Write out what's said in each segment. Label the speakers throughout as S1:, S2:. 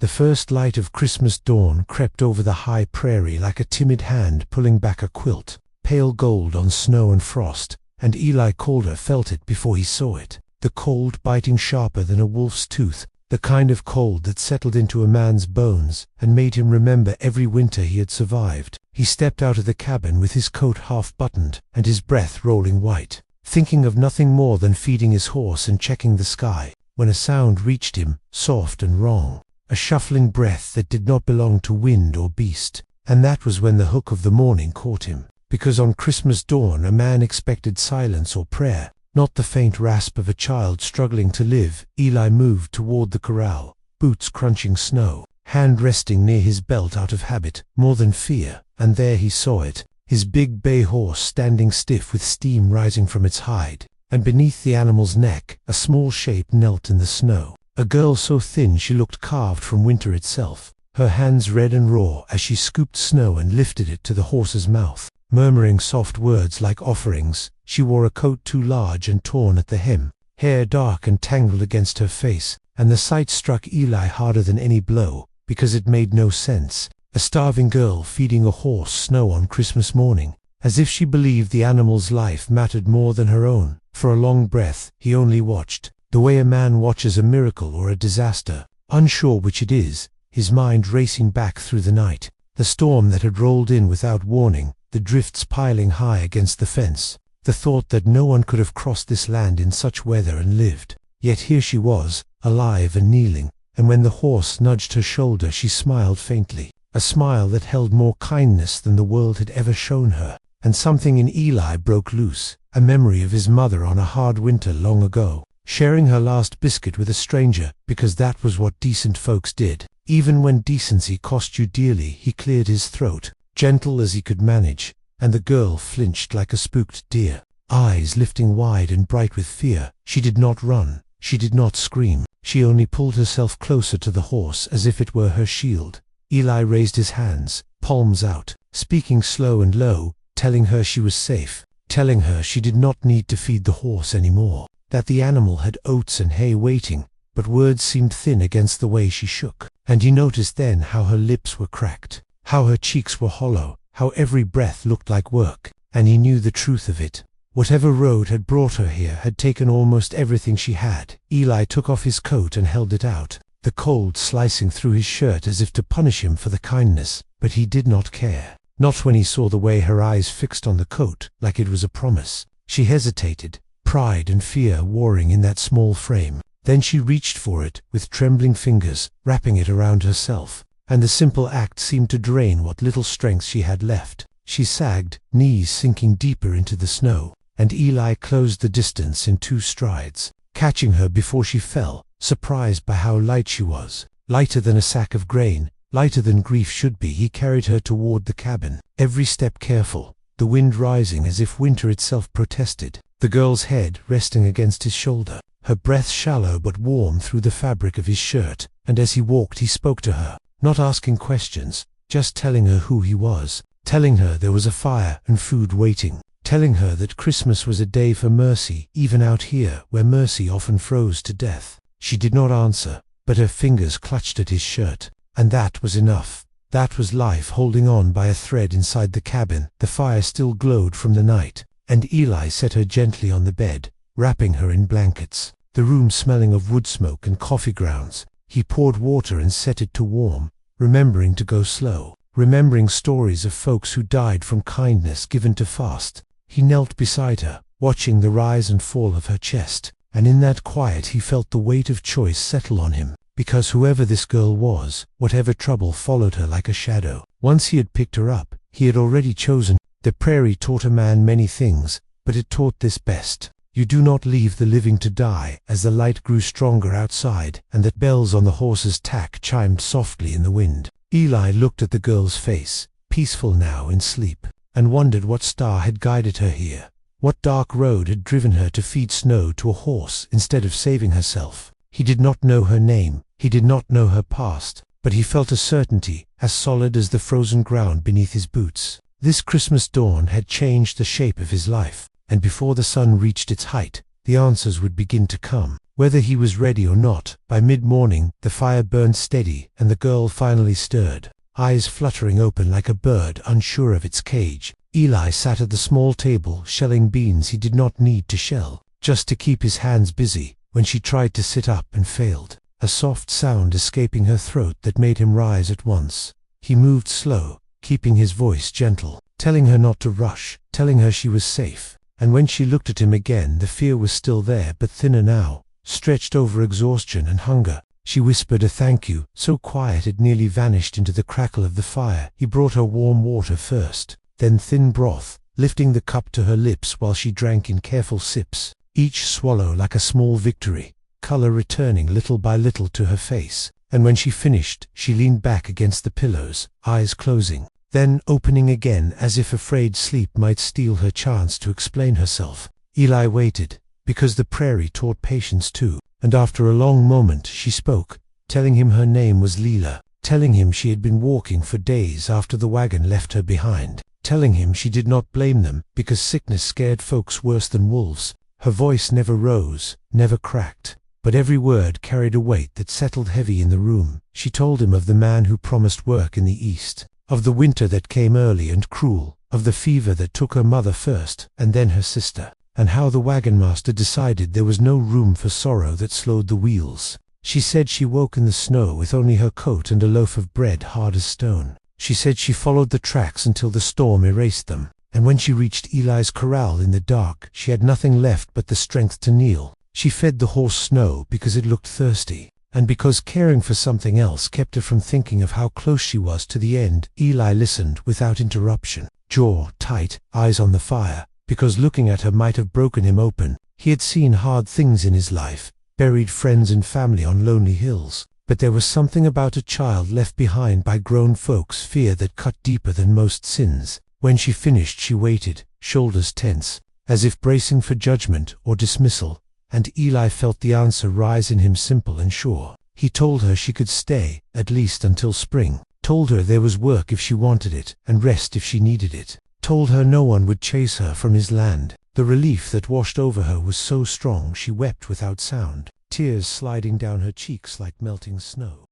S1: The first light of Christmas dawn crept over the high prairie like a timid hand pulling back a quilt, pale gold on snow and frost, and Eli Calder felt it before he saw it. The cold biting sharper than a wolf's tooth, the kind of cold that settled into a man's bones and made him remember every winter he had survived. He stepped out of the cabin with his coat half buttoned and his breath rolling white, thinking of nothing more than feeding his horse and checking the sky, when a sound reached him, soft and wrong, a shuffling breath that did not belong to wind or beast. And that was when the hook of the morning caught him, because on Christmas dawn a man expected silence or prayer, not the faint rasp of a child struggling to live. Eli moved toward the corral, boots crunching snow, hand resting near his belt out of habit, more than fear, and there he saw it, his big bay horse standing stiff with steam rising from its hide, and beneath the animal's neck a small shape knelt in the snow, a girl so thin she looked carved from winter itself, her hands red and raw as she scooped snow and lifted it to the horse's mouth, murmuring soft words like offerings. She wore a coat too large and torn at the hem, hair dark and tangled against her face, and the sight struck Eli harder than any blow, because it made no sense. A starving girl feeding a horse snow on Christmas morning, as if she believed the animal's life mattered more than her own. For a long breath, he only watched, the way a man watches a miracle or a disaster, unsure which it is, his mind racing back through the night, the storm that had rolled in without warning, the drifts piling high against the fence, the thought that no one could have crossed this land in such weather and lived. Yet here she was, alive and kneeling, and when the horse nudged her shoulder she smiled faintly, a smile that held more kindness than the world had ever shown her. And something in Eli broke loose, a memory of his mother on a hard winter long ago, sharing her last biscuit with a stranger, because that was what decent folks did. Even when decency cost you dearly, he cleared his throat, gentle as he could manage, and the girl flinched like a spooked deer, eyes lifting wide and bright with fear. She did not run, she did not scream, she only pulled herself closer to the horse as if it were her shield. Eli raised his hands, palms out, speaking slow and low, telling her she was safe, telling her she did not need to feed the horse anymore, that the animal had oats and hay waiting, but words seemed thin against the way she shook. And he noticed then how her lips were cracked, how her cheeks were hollow, how every breath looked like work, and he knew the truth of it. Whatever road had brought her here had taken almost everything she had. Eli took off his coat and held it out, the cold slicing through his shirt as if to punish him for the kindness, but he did not care. Not when he saw the way her eyes fixed on the coat, like it was a promise. She hesitated, pride and fear warring in that small frame. Then she reached for it, with trembling fingers, wrapping it around herself, and the simple act seemed to drain what little strength she had left. She sagged, knees sinking deeper into the snow, and Eli closed the distance in 2 strides, catching her before she fell, surprised by how light she was, lighter than a sack of grain, lighter than grief should be. He carried her toward the cabin, every step careful, the wind rising as if winter itself protested, the girl's head resting against his shoulder, her breath shallow but warm through the fabric of his shirt. And as he walked he spoke to her, not asking questions, just telling her who he was, telling her there was a fire and food waiting, telling her that Christmas was a day for mercy, even out here where mercy often froze to death. She did not answer, but her fingers clutched at his shirt, and that was enough. That was life holding on by a thread inside the cabin. The fire still glowed from the night, and Eli set her gently on the bed, wrapping her in blankets, the room smelling of wood smoke and coffee grounds. He poured water and set it to warm, remembering to go slow, remembering stories of folks who died from kindness given to fast. He knelt beside her, watching the rise and fall of her chest, and in that quiet he felt the weight of choice settle on him, because whoever this girl was, whatever trouble followed her like a shadow. Once he had picked her up, he had already chosen. The prairie taught a man many things, but it taught this best. You do not leave the living to die. As the light grew stronger outside, and the bells on the horse's tack chimed softly in the wind, Eli looked at the girl's face, peaceful now in sleep, and wondered what star had guided her here, what dark road had driven her to feed snow to a horse instead of saving herself. He did not know her name, he did not know her past, but he felt a certainty as solid as the frozen ground beneath his boots. This Christmas dawn had changed the shape of his life, and before the sun reached its height, the answers would begin to come. Whether he was ready or not, by mid-morning, the fire burned steady, and the girl finally stirred, eyes fluttering open like a bird unsure of its cage. Eli sat at the small table, shelling beans he did not need to shell, just to keep his hands busy, when she tried to sit up and failed, a soft sound escaping her throat that made him rise at once. He moved slow, keeping his voice gentle, telling her not to rush, telling her she was safe. And when she looked at him again, the fear was still there, but thinner now, stretched over exhaustion and hunger. She whispered a thank you, so quiet it nearly vanished into the crackle of the fire. He brought her warm water first, then thin broth, lifting the cup to her lips while she drank in careful sips, each swallow like a small victory, color returning little by little to her face. And when she finished, she leaned back against the pillows, eyes closing, then opening again as if afraid sleep might steal her chance to explain herself. Eli waited, because the prairie taught patience too, and after a long moment she spoke, telling him her name was Lila, telling him she had been walking for days after the wagon left her behind, telling him she did not blame them because sickness scared folks worse than wolves. Her voice never rose, never cracked, but every word carried a weight that settled heavy in the room. She told him of the man who promised work in the east, of the winter that came early and cruel, of the fever that took her mother first and then her sister, and how the wagon master decided there was no room for sorrow that slowed the wheels. She said she woke in the snow with only her coat and a loaf of bread hard as stone. She said she followed the tracks until the storm erased them, and when she reached Eli's corral in the dark, she had nothing left but the strength to kneel. She fed the horse snow because it looked thirsty, and because caring for something else kept her from thinking of how close she was to the end. Eli listened without interruption, jaw tight, eyes on the fire, because looking at her might have broken him open. He had seen hard things in his life, buried friends and family on lonely hills, but there was something about a child left behind by grown folks' fear that cut deeper than most sins. When she finished, she waited, shoulders tense, as if bracing for judgment or dismissal, and Eli felt the answer rise in him simple and sure. He told her she could stay, at least until spring, told her there was work if she wanted it, and rest if she needed it, told her no one would chase her from his land. The relief that washed over her was so strong she wept without sound, tears sliding down her cheeks like melting snow.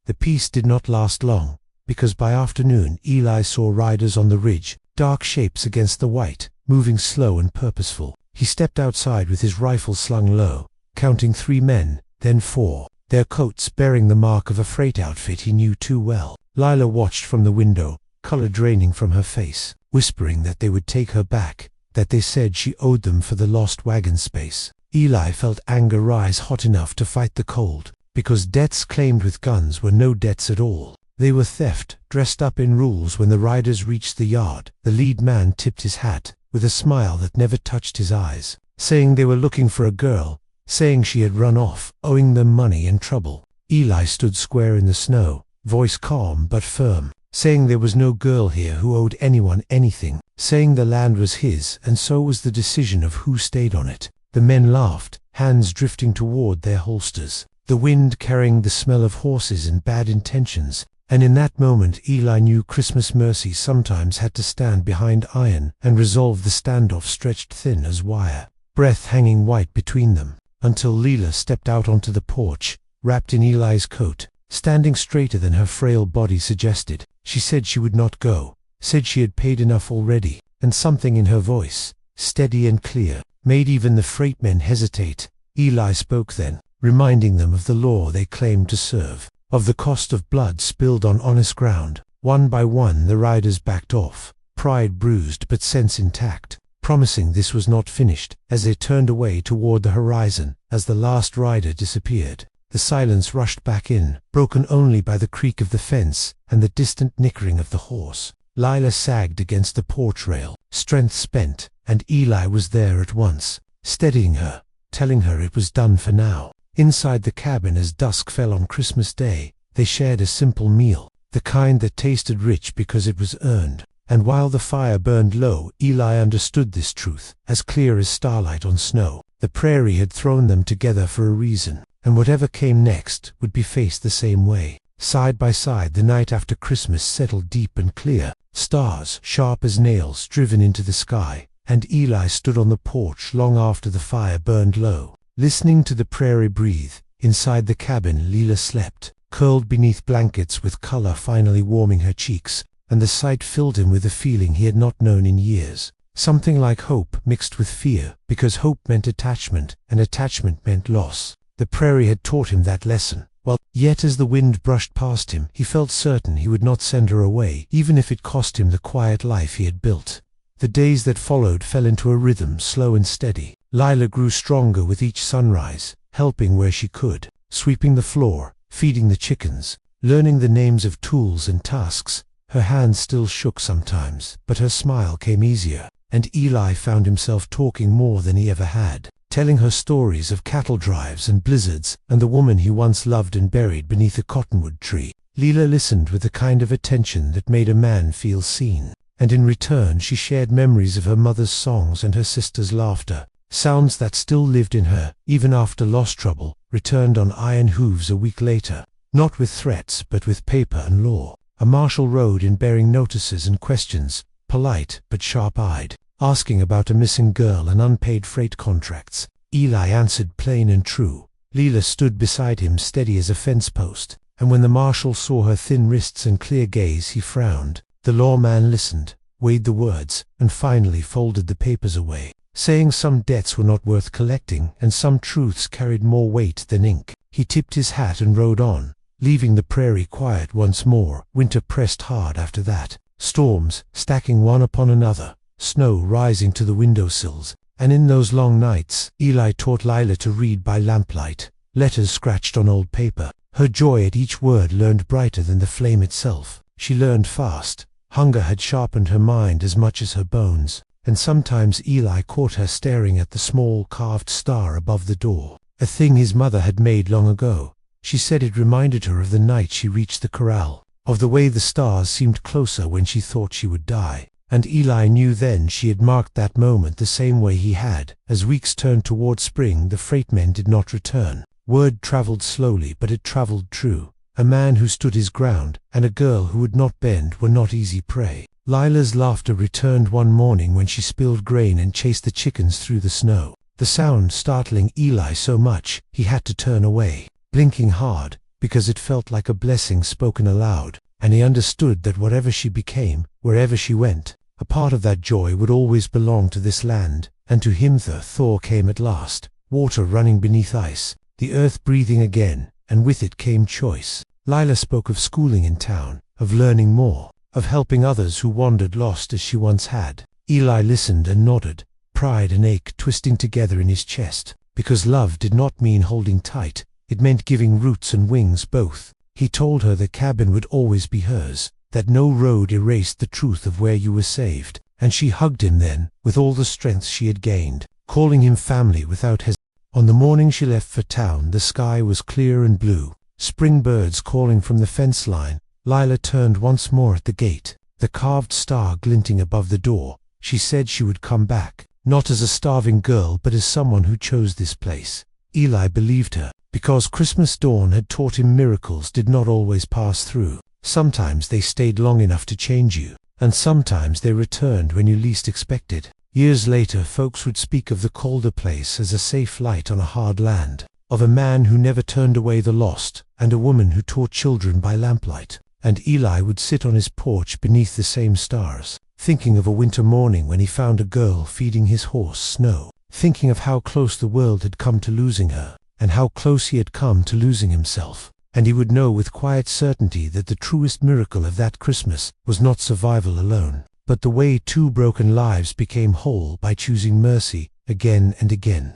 S1: The peace did not last long, because by afternoon Eli saw riders on the ridge, dark shapes against the white, moving slow and purposeful. He stepped outside with his rifle slung low, counting 3 men, then 4, their coats bearing the mark of a freight outfit he knew too well. Lila watched from the window, color draining from her face, whispering that they would take her back, that they said she owed them for the lost wagon space. Eli felt anger rise hot enough to fight the cold, because debts claimed with guns were no debts at all. They were theft, dressed up in rules. When the riders reached the yard, the lead man tipped his hat, with a smile that never touched his eyes, saying they were looking for a girl, saying she had run off, owing them money and trouble. Eli stood square in the snow, voice calm but firm, saying there was no girl here who owed anyone anything, saying the land was his and so was the decision of who stayed on it. The men laughed, hands drifting toward their holsters, the wind carrying the smell of horses and bad intentions, and in that moment Eli knew Christmas mercy sometimes had to stand behind iron and resolve the standoff stretched thin as wire, breath hanging white between them, until Lila stepped out onto the porch, wrapped in Eli's coat, standing straighter than her frail body suggested. She said she would not go, said she had paid enough already, and something in her voice, steady and clear, made even the freight men hesitate. Eli spoke then, reminding them of the law they claimed to serve, of the cost of blood spilled on honest ground. One by one the riders backed off, pride bruised but sense intact, promising this was not finished, as they turned away toward the horizon. As the last rider disappeared, the silence rushed back in, broken only by the creak of the fence and the distant nickering of the horse. Lila sagged against the porch rail, strength spent, and Eli was there at once, steadying her, telling her it was done for now. Inside the cabin as dusk fell on Christmas Day, they shared a simple meal, the kind that tasted rich because it was earned. And while the fire burned low, Eli understood this truth, as clear as starlight on snow. The prairie had thrown them together for a reason, and whatever came next would be faced the same way. Side by side the night after Christmas settled deep and clear, stars sharp as nails driven into the sky, and Eli stood on the porch long after the fire burned low, Listening to the prairie breathe, inside the cabin Lila slept, curled beneath blankets with color finally warming her cheeks, and the sight filled him with a feeling he had not known in years. Something like hope mixed with fear, because hope meant attachment, and attachment meant loss. The prairie had taught him that lesson. Yet as the wind brushed past him, he felt certain he would not send her away, even if it cost him the quiet life he had built. The days that followed fell into a rhythm, slow and steady. Lila grew stronger with each sunrise, helping where she could, sweeping the floor, feeding the chickens, learning the names of tools and tasks. Her hands still shook sometimes, but her smile came easier, and Eli found himself talking more than he ever had, telling her stories of cattle drives and blizzards, and the woman he once loved and buried beneath a cottonwood tree. Lila listened with the kind of attention that made a man feel seen, and in return she shared memories of her mother's songs and her sister's laughter, sounds that still lived in her, even after Lost Trouble returned on iron hooves a week later, not with threats but with paper and law. A marshal rode in bearing notices and questions, polite but sharp-eyed, asking about a missing girl and unpaid freight contracts. Eli answered plain and true. Lila stood beside him steady as a fence post, and when the marshal saw her thin wrists and clear gaze he frowned. The lawman listened, weighed the words, and finally folded the papers away, saying some debts were not worth collecting and some truths carried more weight than ink. He tipped his hat and rode on, leaving the prairie quiet once more. Winter pressed hard after that, storms stacking one upon another, snow rising to the windowsills, and in those long nights, Eli taught Lila to read by lamplight, letters scratched on old paper. Her joy at each word learned brighter than the flame itself. She learned fast. Hunger had sharpened her mind as much as her bones, and sometimes Eli caught her staring at the small carved star above the door, a thing his mother had made long ago. She said it reminded her of the night she reached the corral, of the way the stars seemed closer when she thought she would die. And Eli knew then she had marked that moment the same way he had. As weeks turned toward spring, the freight men did not return. Word traveled slowly, but it traveled true. A man who stood his ground, and a girl who would not bend were not easy prey. Lila's laughter returned one morning when she spilled grain and chased the chickens through the snow, the sound startling Eli so much he had to turn away, blinking hard, because it felt like a blessing spoken aloud. And he understood that whatever she became, wherever she went, a part of that joy would always belong to this land. And to him the thaw came at last, water running beneath ice, the earth breathing again, and with it came choice. Lila spoke of schooling in town, of learning more, of helping others who wandered lost as she once had. Eli listened and nodded, pride and ache twisting together in his chest, because love did not mean holding tight, it meant giving roots and wings both. He told her the cabin would always be hers, that no road erased the truth of where you were saved, and she hugged him then, with all the strength she had gained, calling him family without hesitation. On the morning she left for town, the sky was clear and blue, spring birds calling from the fence line. Lila turned once more at the gate, the carved star glinting above the door. She said she would come back, not as a starving girl but as someone who chose this place. Eli believed her, because Christmas dawn had taught him miracles did not always pass through. Sometimes they stayed long enough to change you, and sometimes they returned when you least expected. Years later, folks would speak of the Calder place as a safe light on a hard land, of a man who never turned away the lost, and a woman who taught children by lamplight. And Eli would sit on his porch beneath the same stars, thinking of a winter morning when he found a girl feeding his horse Snow, thinking of how close the world had come to losing her, and how close he had come to losing himself. And he would know with quiet certainty that the truest miracle of that Christmas was not survival alone, but the way two broken lives became whole by choosing mercy again and again.